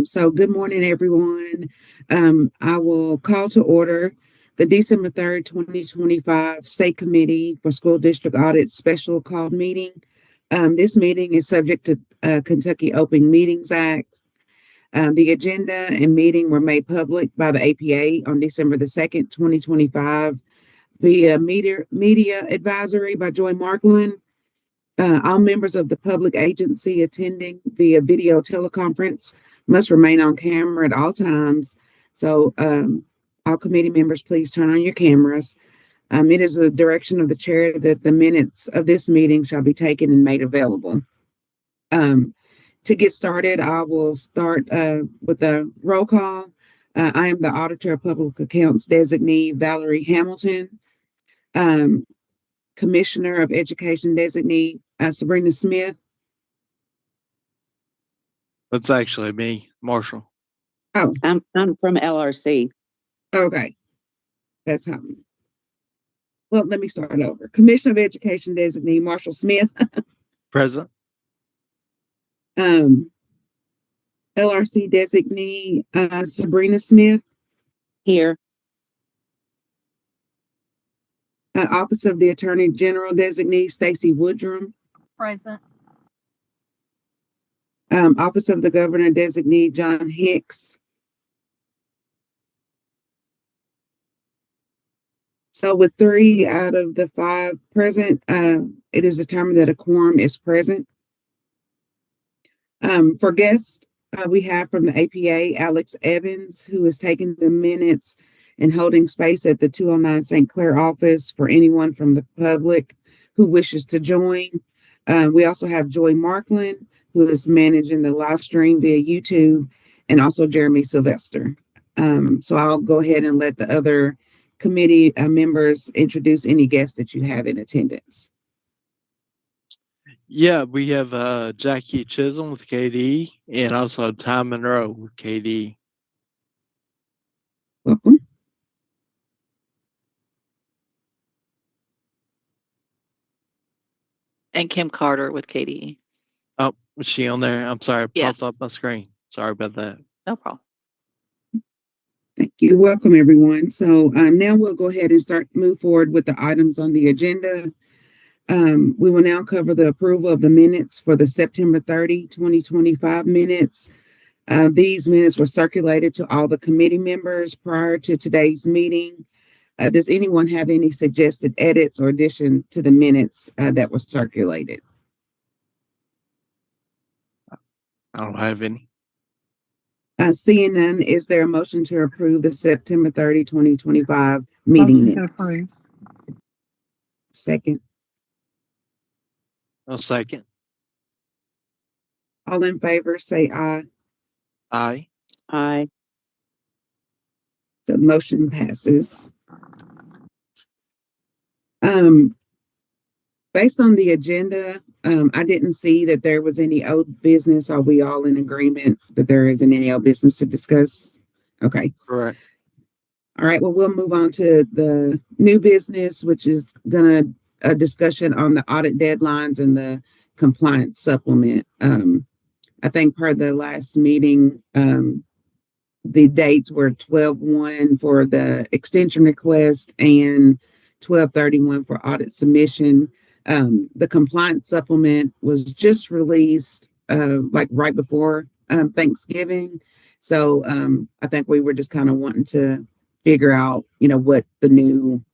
So good morning, everyone. I will call to order the December 3rd, 2025 State Committee for School District Audit Special Call Meeting. This meeting is subject to Kentucky Open Meetings Act. The agenda and meeting were made public by the APA on December 2nd, 2025 via media advisory by Joy Markland. All members of the public agency attending via video teleconference must remain on camera at all times. So, all committee members, please turn on your cameras. It is the direction of the chair that the minutes of this meeting shall be taken and made available. To get started, I will start with a roll call. I am the Auditor of Public Accounts designee, Valerie Hamilton. Commissioner of Education designee, Sabrina Smith. That's actually me, Marshall. Oh, I'm from LRC. okay. That's how. Well, let me start over. Commissioner of Education designee, Marshall Smith. Present. LRC designee, Sabrina Smith. Here. Office of the Attorney General designee, Stacy Woodrum. Present. Office of the Governor designee, John Hicks. So with 3 out of the 5 present, it is determined that a quorum is present. For guests, we have from the APA, Alex Evans, who is taking the minutes and holding space at the 209 St. Clair office for anyone from the public who wishes to join. We also have Joy Markland, who is managing the live stream via YouTube, and also Jeremy Sylvester. So I'll go ahead and let the other committee members introduce any guests that you have in attendance. Yeah, we have Jackie Chisholm with KD and also Tom Monroe with KD. Welcome. And Kim Carter with KDE. Oh, was she on there? I'm sorry, it Yes. popped up my screen. Sorry about that. No problem. Thank you. Welcome, everyone. So now we'll go ahead and move forward with the items on the agenda. We will now cover the approval of the minutes for the September 30, 2025 minutes. These minutes were circulated to all the committee members prior to today's meeting. Does anyone have any suggested edits or addition to the minutes that were circulated? I don't have any. Seeing none, is there a motion to approve the September 30, 2025 meeting minutes? Second. A second. All in favor, say aye. Aye. Aye. The motion passes. Based on the agenda, I didn't see that there was any old business. Are we all in agreement that there isn't any old business to discuss? Okay. Correct. All right. Well, we'll move on to the new business, which is a discussion on the audit deadlines and the compliance supplement. I think per the last meeting, the dates were 12/1 for the extension request and 12/31 for audit submission. The compliance supplement was just released like right before Thanksgiving. So I think we were just kind of wanting to figure out, what the new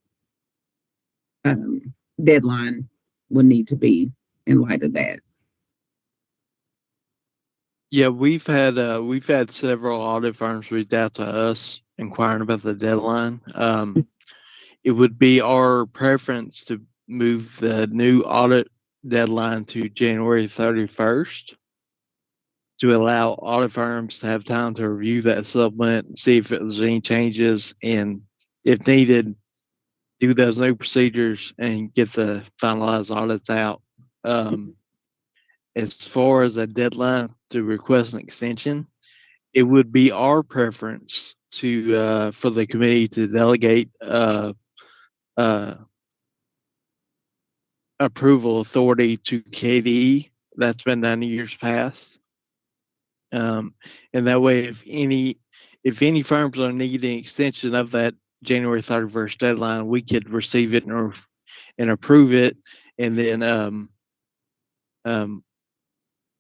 deadline would need to be in light of that. Yeah, we've had several audit firms reach out to us inquiring about the deadline. It would be our preference to move the new audit deadline to January 31st to allow audit firms to have time to review that supplement and see if there's any changes, and if needed, do those new procedures and get the finalized audits out. As far as a deadline to request an extension, it would be our preference to for the committee to delegate approval authority to KDE. That's been done in years past. And that way, if any firms are needing extension of that January 31st deadline, we could receive it and approve it, and then um,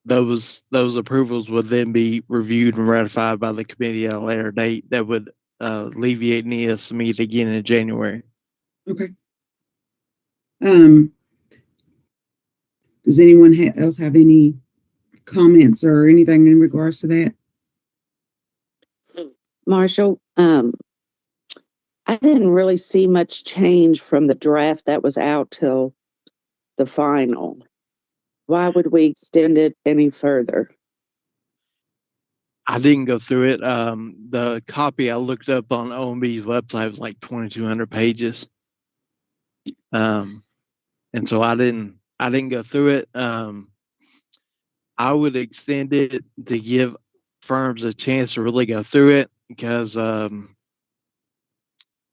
those approvals would then be reviewed and ratified by the committee at a later date. That would alleviate needing us to meet again in January. Okay. Does anyone else have any comments or anything in regards to that? Marshall, I didn't really see much change from the draft that was out till the final. Why would we extend it any further? I didn't go through it. The copy I looked up on OMB's website was like 2,200 pages. And so I didn't go through it. I would extend it to give firms a chance to really go through it because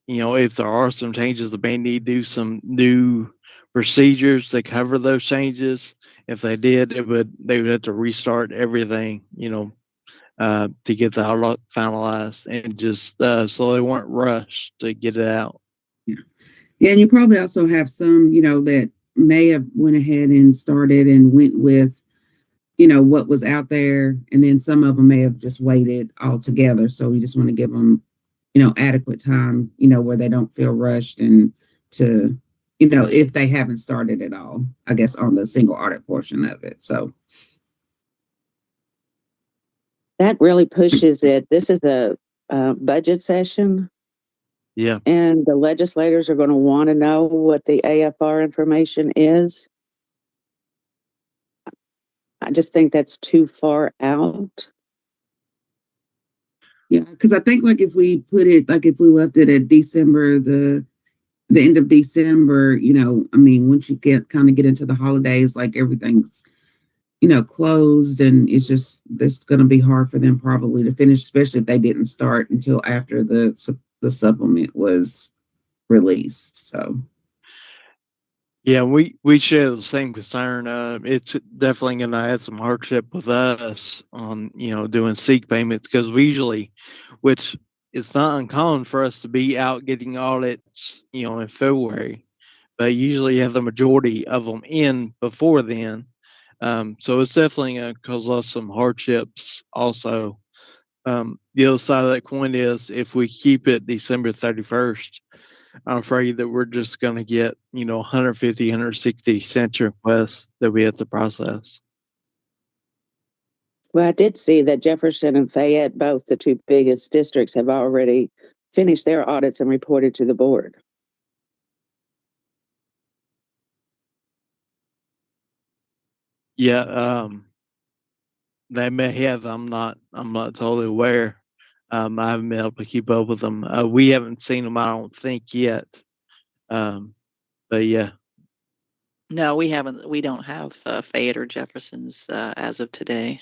if there are some changes, they may need to do some new procedures to cover those changes. If they did, they would have to restart everything, to get the audit finalized, and just so they weren't rushed to get it out. Yeah. Yeah, and you probably also have some, that may have went ahead and started and went with, what was out there, and then some of them may have just waited altogether. So we just want to give them, adequate time, where they don't feel rushed and to, if they haven't started at all, I guess, on the single audit portion of it. So That really pushes it. This is a budget session, Yeah. and the legislators are going to want to know what the AFR information is. I just think that's too far out. yeah, because I think like if we left it at December, the end of December, I mean, once you kind of get into the holidays, like everything's, closed, and it's going to be hard for them probably to finish, especially if they didn't start until after the supplement was released. So Yeah, we share the same concern. It's definitely going to add some hardship with us on doing seek payments, because which it's not uncommon for us to be out getting audits in February, but usually you have the majority of them in before then. So it's definitely going to cause us some hardships. Also, the other side of that coin is if we keep it December 31st. I'm afraid that we're just going to get, 150, 160 cent requests that we have to process. Well, I did see that Jefferson and Fayette, both the two biggest districts, have already finished their audits and reported to the board. Yeah, they may have. I'm not totally aware. I haven't been able to keep up with them. We haven't seen them, I don't think, yet. But yeah. No, we haven't. We don't have Fayette or Jefferson's as of today.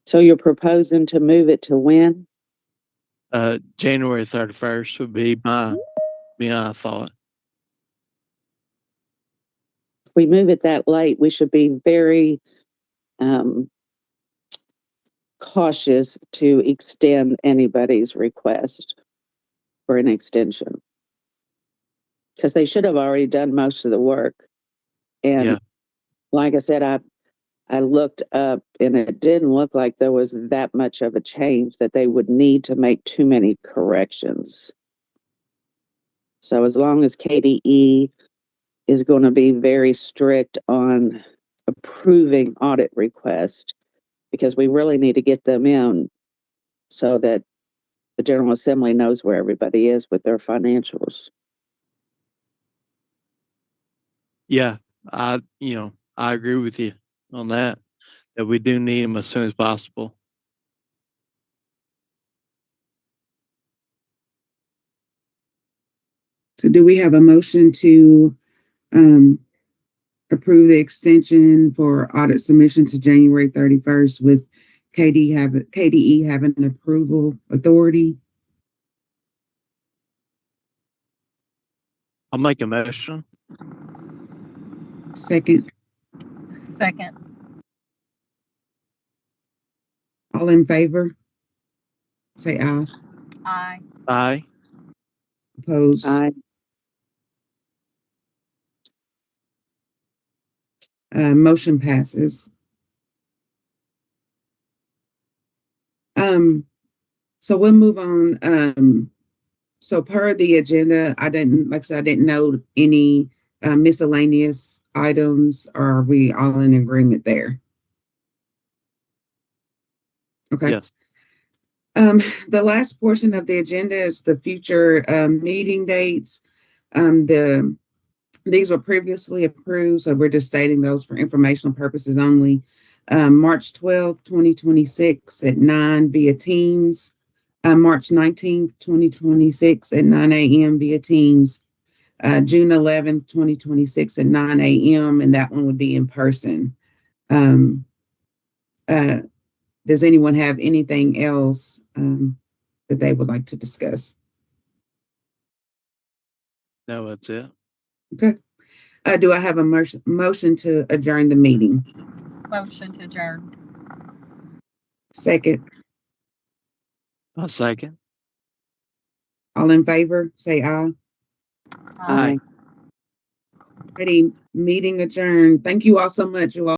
So you're proposing to move it to when? January 31st would be my thought. If we move it that late, we should be very cautious to extend anybody's request for an extension, because they should have already done most of the work. And Yeah. like I said, I looked up, and it didn't look like there was that much of a change that they would need to make too many corrections. So as long as KDE is going to be very strict on approving audit requests, because we really need to get them in so that the General Assembly knows where everybody is with their financials. Yeah, I agree with you on that we do need them as soon as possible. So do we have a motion to approve the extension for audit submission to January 31st with KDE having an approval authority? I'll make a motion. Second. Second. All in favor? Say aye. Aye. Aye. Opposed? Aye. Motion passes. So we'll move on. So per the agenda, like I said, I didn't know any miscellaneous items. Or are we all in agreement there? Okay. Yes. The last portion of the agenda is the future meeting dates. These were previously approved, so we're just stating those for informational purposes only. March 12th, 2026 at 9 via Teams. March 19th, 2026 at 9 a.m. via Teams. June 11th, 2026 at 9 a.m. and that one would be in person. Does anyone have anything else that they would like to discuss? No, that's it. Okay. Do I have a motion to adjourn the meeting? Motion to adjourn. Second. A second. All in favor, say aye. Aye. Ready, meeting adjourned. Thank you all so much. You all